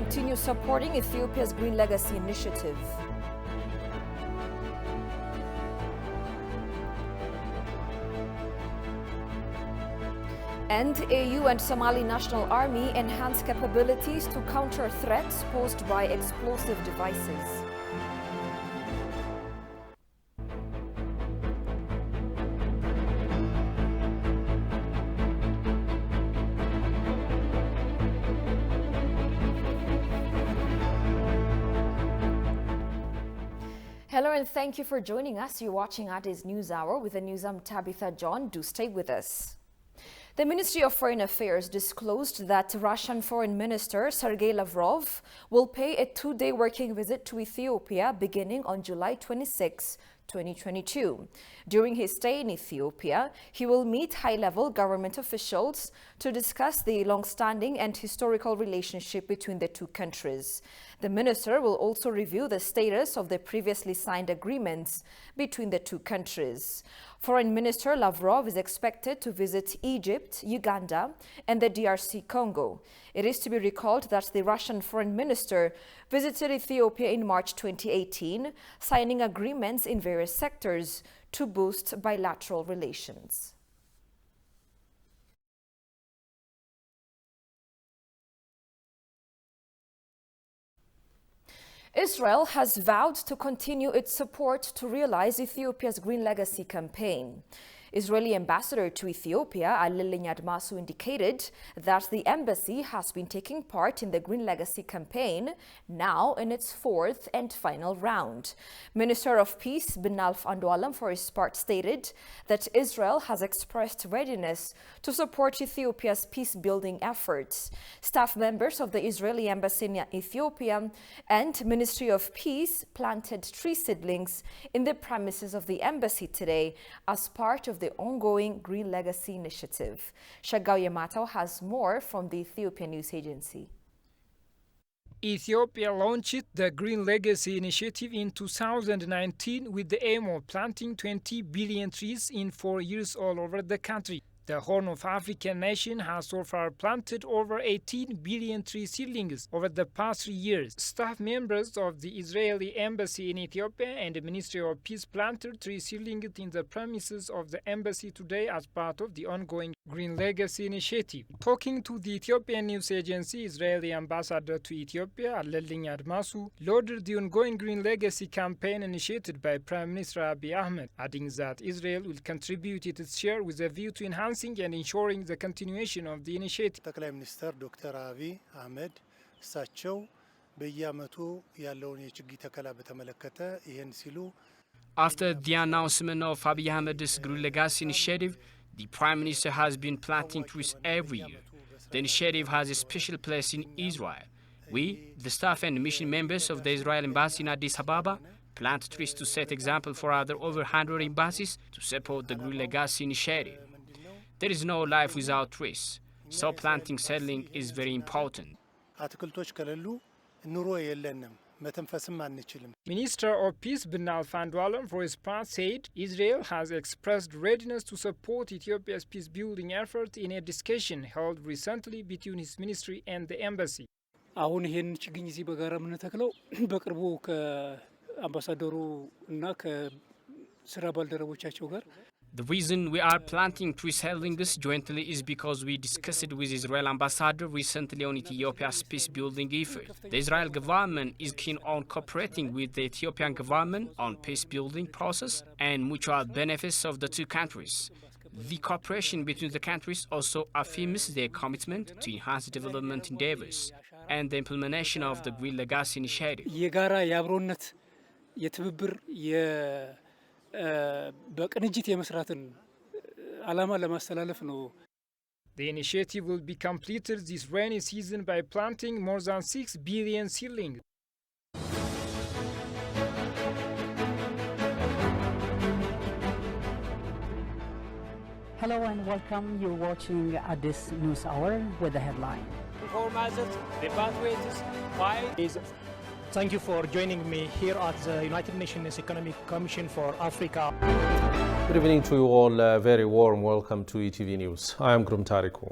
continue supporting Ethiopia's Green Legacy Initiative. And AU and Somali National Army enhance capabilities to counter threats posed by explosive devices. Hello and thank you for joining us. You're watching Addis News Hour with the news. I'm Tabitha John. Do stay with us. The Ministry of Foreign Affairs disclosed that Russian Foreign Minister Sergei Lavrov will pay a two-day working visit to Ethiopia beginning on July 26, 2022. During his stay in Ethiopia, he will meet high-level government officials to discuss the long-standing and historical relationship between the two countries. The minister will also review the status of the previously signed agreements between the two countries. Foreign Minister Lavrov is expected to visit Egypt, Uganda, and the DRC Congo. It is to be recalled that the Russian Foreign Minister visited Ethiopia in March 2018, signing agreements in various sectors to boost bilateral relations. Israel has vowed to continue its support to realize Ethiopia's Green Legacy campaign. Israeli ambassador to Ethiopia, Alilin Admasu, indicated that the embassy has been taking part in the Green Legacy campaign, now in its fourth and final round. Minister of Peace Binalf Andualam, for his part, stated that Israel has expressed readiness to support Ethiopia's peace-building efforts. Staff members of the Israeli embassy in Ethiopia and Ministry of Peace planted tree seedlings in the premises of the embassy today as part of the ongoing Green Legacy Initiative. Shagao Yamato has more from the Ethiopian news agency. Ethiopia launched the Green Legacy Initiative in 2019 with the aim of planting 20 billion trees in 4 years all over the country. The Horn of Africa nation has so far planted over 18 billion tree seedlings over the past 3 years. Staff members of the Israeli embassy in Ethiopia and the Ministry of Peace planted tree seedlings in the premises of the embassy today as part of the ongoing Green Legacy Initiative. Talking to the Ethiopian news agency, Israeli ambassador to Ethiopia, Alilin Admasu, lauded the ongoing Green Legacy campaign initiated by Prime Minister Abiy Ahmed, adding that Israel will contribute its share with a view to enhancing and ensuring the continuation of the initiative. ጠቅላይ ሚኒስትር ዶክተር አብይ አህመድ እሳቸው በየዓመቱ ያለውን የችግኝ ተከላ በተመለከተ ይሄን ሲሉ After the announcement of Abiy Ahmed's Green Legacy Initiative, the Prime Minister has been planting trees every year. The initiative has a special place in Israel. We, the staff and mission members of the Israel Embassy in Addis Ababa, plant trees to set example for other over 100 embassies to support the Green Legacy Initiative. There is no life without trees, so planting seedling is very important. አትክልቶች ከሌሉ ኑሮ የለንም መተንፈስም አንችልም. Minister of Peace Binalf Andualam, for his part, said Israel has expressed readiness to support Ethiopia's peace-building effort in a discussion held recently between his ministry and the embassy. አሁን ይሄን ችግኝ እዚህ በጋራ የምንተክለው በቅርቡ ከአምባሳደሩ እና ከስራ ባልደረቦቻቸው ጋር The reason we are planting tree seedlings jointly is because we discussed with Israel ambassador recently on Ethiopia's peace-building effort. The Israel government is keen on cooperating with the Ethiopian government on peace-building process and mutual benefits of the two countries. The cooperation between the countries also affirms their commitment to enhance development endeavors and the implementation of the Green Legacy Initiative. የጋራ የአብሮነት የትብብር በቅንጅት የመስራትን ዓላማ ለማስተላለፍ ነው። The initiative will be completed this rainy season by planting more than 6 billion seedlings. Hello and welcome. You're watching Addis News Hour with the headline. Thank you for joining me here at the United Nations Economic Commission for Africa. Good evening to you all. A very warm welcome to ETV News. I am Grum Tariku.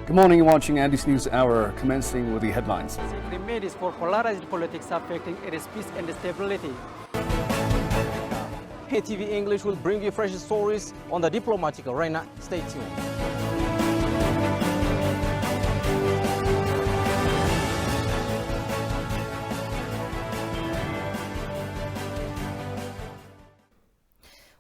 Good morning, you're watching Addis News Hour, commencing with the headlines. Remedies for polarized politics affecting its peace and stability. ATV English will bring you fresh stories on the diplomatic arena. Stay tuned.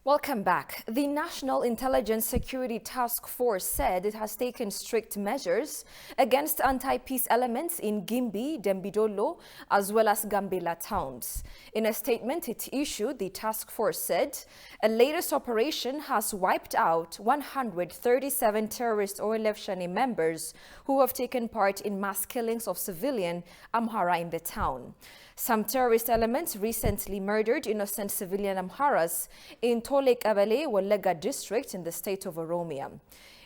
Welcome back. The National Intelligence Security Task Force said it has taken strict measures against anti-peace elements in Gimbi, Dembidolo, as well as Gambela towns. In a statement it issued, the task force said a latest operation has wiped out 137 terrorist OLF Shani members who have taken part in mass killings of civilian Amhara in the town. Some terrorist elements recently murdered innocent civilian Amharas in Tole Kabale, Wallega district in the state of Oromia.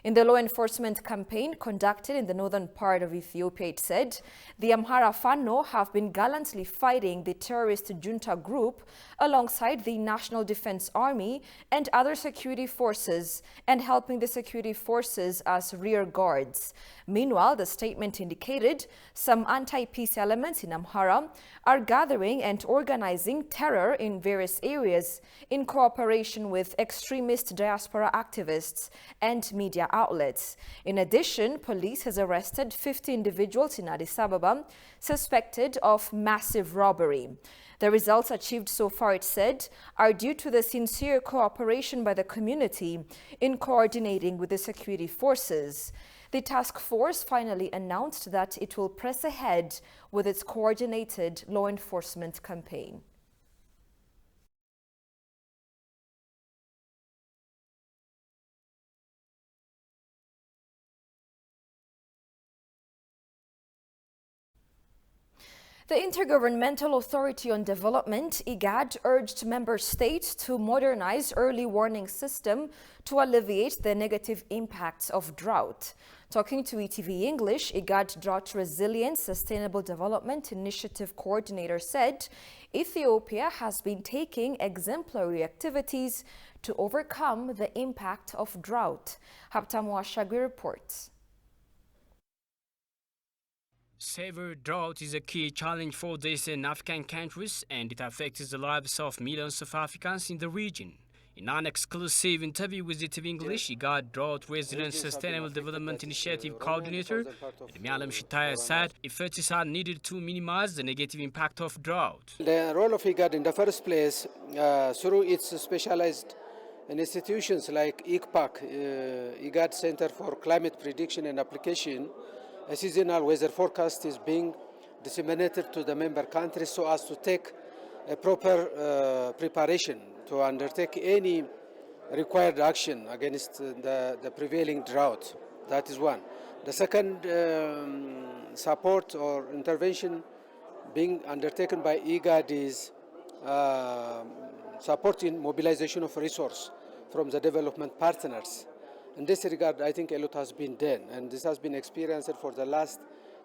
In the law enforcement campaign conducted in the northern part of Ethiopia, it said the Amhara Fano have been gallantly fighting the terrorist junta group alongside the National Defense Army and other security forces and helping the security forces as rear guards. Meanwhile, the statement indicated some anti-peace elements in Amhara are gathering and organizing terror in various areas in cooperation with extremist diaspora activists and media outlets. In addition, police has arrested 50 individuals in Addis Ababa suspected of massive robbery. The results achieved so far, it said, are due to the sincere cooperation by the community in coordinating with the security forces. The task force finally announced that it will press ahead with its coordinated law enforcement campaign. The Intergovernmental Authority on Development, IGAD, urged member states to modernize early warning system to alleviate the negative impacts of drought. Talking to ETV English, IGAD Drought Resilience Sustainable Development Initiative Coordinator said Ethiopia has been taking exemplary activities to overcome the impact of drought. Haptamu Ashagwi reports. Severe drought is a key challenge for these African countries, and it affects the lives of millions of Africans in the region. In an exclusive interview with ETV English, IGAD Drought Resilience Sustainable Development Initiative Coordinator Edmialam Shitaya said efforts are needed to minimize the negative impact of drought. The role of IGAD in the first place, through its specialized institutions like ICPAC, IGAD Center for Climate Prediction and Application, a seasonal weather forecast is being disseminated to the member countries so as to take a proper preparation to undertake any required action against the prevailing drought. That is one. The second support or intervention being undertaken by IGAD is supporting mobilization of resource from the development partners. In this regard, I think a lot has been done, and this has been experienced for the last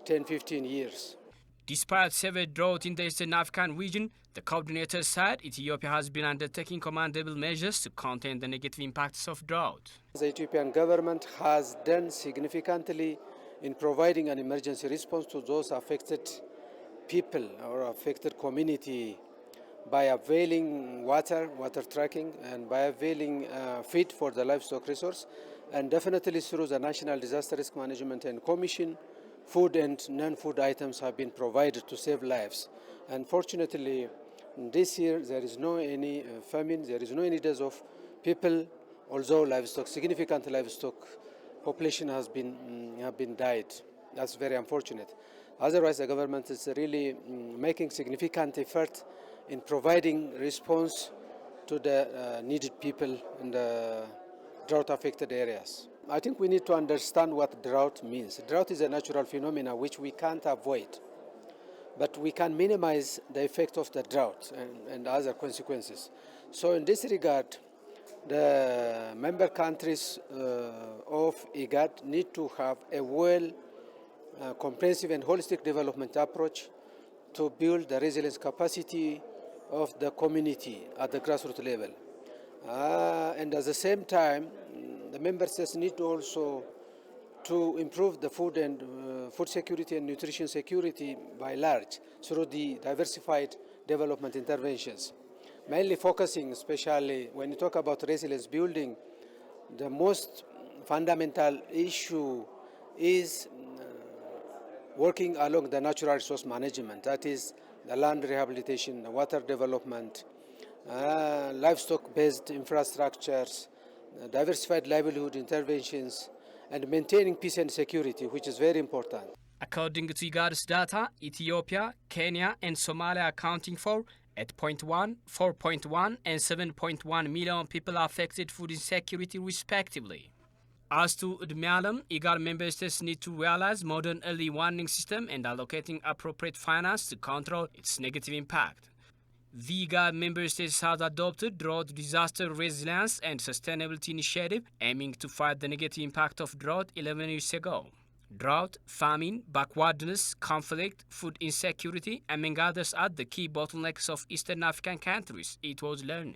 10-15 years. Despite severe drought in the Eastern African region, the coordinator said Ethiopia has been undertaking commendable measures to contain the negative impacts of drought. The Ethiopian government has done significantly in providing an emergency response to those affected people or affected community by availing water tracking, and by availing feed for the livestock resource, and definitely through the National Disaster Risk Management and Commission, food and non-food items have been provided to save lives. Unfortunately, this year there is no any famine, there is no any deaths of people, although significant livestock population have been died. That's very unfortunate. Otherwise, the government is really making significant effort in providing response to the needed people in the drought-affected areas. I think we need to understand what drought means. Drought is a natural phenomenon which we can't avoid, but we can minimize the effect of the drought and other consequences. So in this regard, the member countries of IGAD need to have a comprehensive and holistic development approach to build the resilience capacity of the community at the grassroots level. And at the same time, the member states need also to improve the food and food security and nutrition security by large through the diversified development interventions, mainly focusing, especially when you talk about resilience building, the most fundamental issue is working along the natural resource management, that is the land rehabilitation, the water development, livestock-based infrastructures, diversified livelihood interventions, and maintaining peace and security, which is very important. According to IGAD's data, Ethiopia, Kenya, and Somalia accounting for 8.1, 4.1, and 7.1 million people affected food insecurity respectively. As to Udmialam, IGAD member states need to realize modern early warning system and allocating appropriate finance to control its negative impact. The IGAD member states has adopted drought disaster resilience and sustainability initiative aiming to fight the negative impact of drought 11 years ago. Drought, famine, backwardness, conflict, food insecurity, among others, are the key bottlenecks of Eastern African countries, it was learned.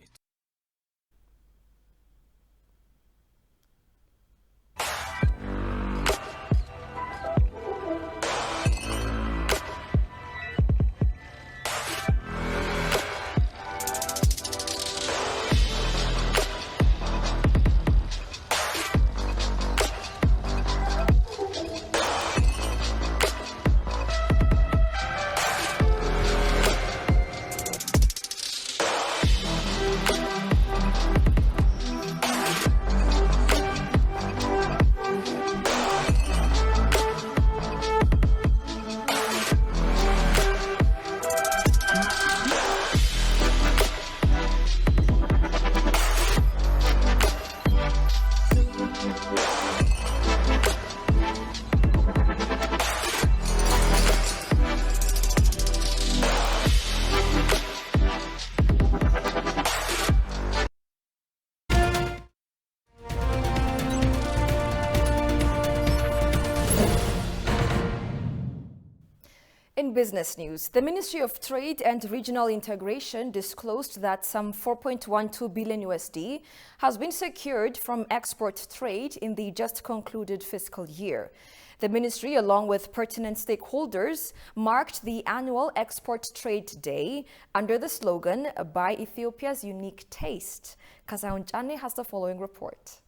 In business news, the Ministry of Trade and Regional Integration disclosed that some 4.12 billion USD has been secured from export trade in the just concluded fiscal year. The ministry, along with pertinent stakeholders, marked the annual Export Trade Day under the slogan, "By Ethiopia's Unique Taste." Kazaun Chane has the following report.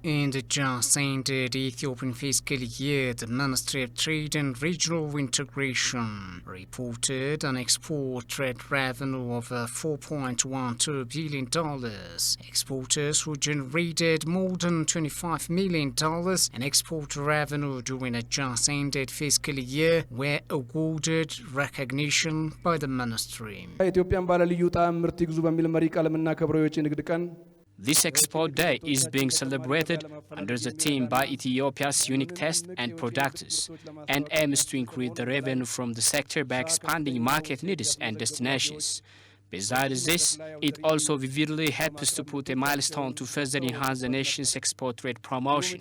In the just ended Ethiopian fiscal year, the Ministry of Trade and Regional Integration reported an export trade revenue of $4.12 billion. Exporters who generated more than $25 million in export revenue during the just ended fiscal year were awarded recognition by the ministry. This Export Day is being celebrated under the theme "By Ethiopia's Unique Taste and Products" and aims to increase the revenue from the sector by expanding market needs and destinations. Besides this, it also vividly helps to put a milestone to further enhance the nation's export trade promotion.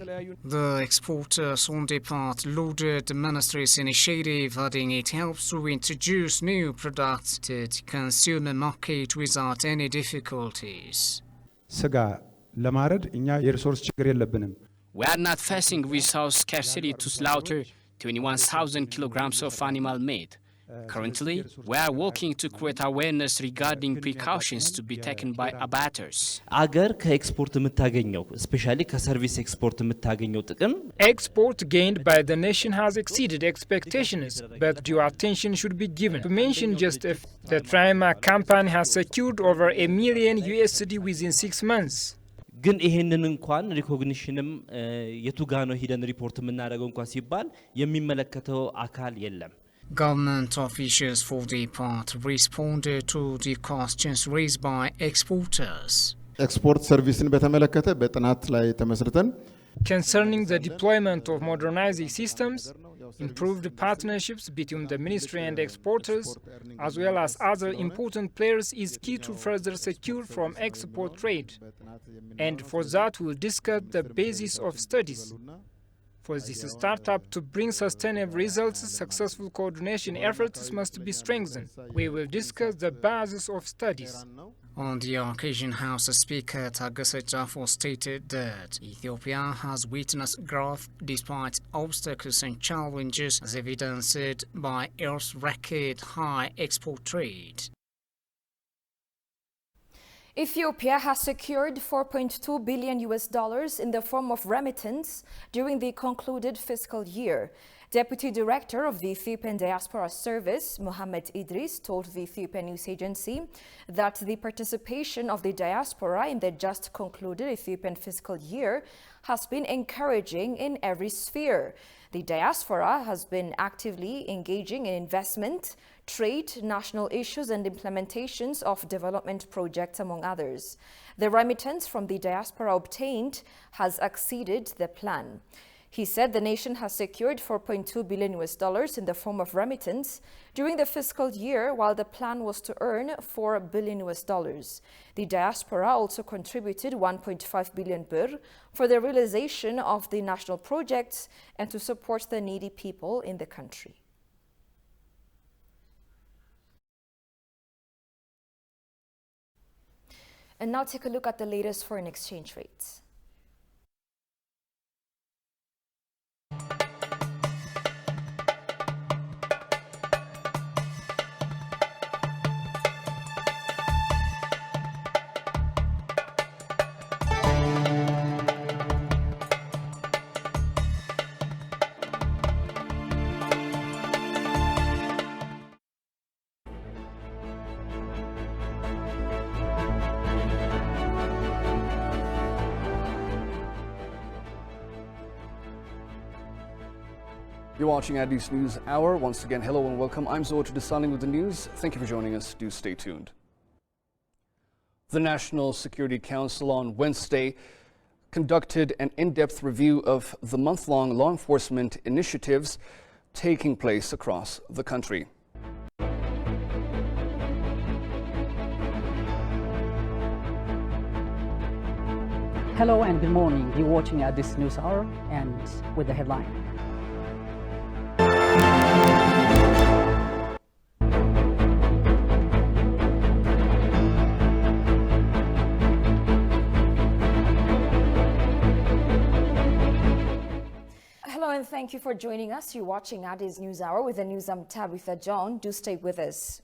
The exporters on their part lauded the ministry's initiative, adding it helps to introduce new products to the consumer market without any difficulties. ስጋ ለማረድ እኛ የሪሶርስ ችግር የለብንም። We are not facing resource scarcity to slaughter 21,000 kilograms of animal meat. Currently, we are working to create awareness regarding precautions to be taken by abattors. አገር ከኤክስፖርት የምታገኘው especially ከሰርቪስ ኤክስፖርት የምታገኘው ጥቅም Export gained by the nation has exceeded expectations, but due attention should be given. To mention just a few, the Trimark company has secured over $1 million within 6 months. ግን ይሄንን እንኳን ሪኮግኒሽንም የቱጋ ነው ሂደን ሪፖርት የምናደርገው እንኳን ሲባል የሚመለከተው አካል የለም። Government officials for their part responded to the questions raised by exporters. ኤክስፖርት ሰርቪስን በተመለከተ በጥናት ላይ ተመስርተን Concerning the deployment of modernizing systems, improved partnerships between the ministry and exporters, as well as other important players, is key to further secure from export trade. And for that, we'll discuss the basis of studies. For this startup to bring sustainable results, successful coordination efforts must be strengthened. We will discuss the basis of studies. On the occasion, House Speaker Tageset Jafo stated that Ethiopia has witnessed growth despite obstacles and challenges, as evidenced by its record high export trade. Ethiopia has secured $4.2 billion in the form of remittance during the concluded fiscal year. Deputy Director of the Ethiopian Diaspora Service, Mohammed Idris, told the Ethiopian News Agency that the participation of the diaspora in the just concluded Ethiopian fiscal year has been encouraging in every sphere. The diaspora has been actively engaging in investment, trade, national issues and implementations of development projects, among others. The remittance from the diaspora obtained has exceeded the plan. He said the nation has secured $4.2 billion in the form of remittance during the fiscal year, while the plan was to earn $4 billion. The diaspora also contributed 1.5 billion birr for the realization of the national projects and to support the needy people in the country. And now take a look at the latest foreign exchange rates. You're watching Addis News Hour. Once again, hello and welcome. I'm Zoe Desalegn with the news. Thank you for joining us. Do stay tuned. The National Security Council on Wednesday conducted an in-depth review of the month-long law enforcement initiatives taking place across the country. Hello and good morning. You're watching Addis News Hour, and with the headline. Hello and thank you for joining us. You're watching Addis News Hour with the news. I'm Tabitha John. Do stay with us.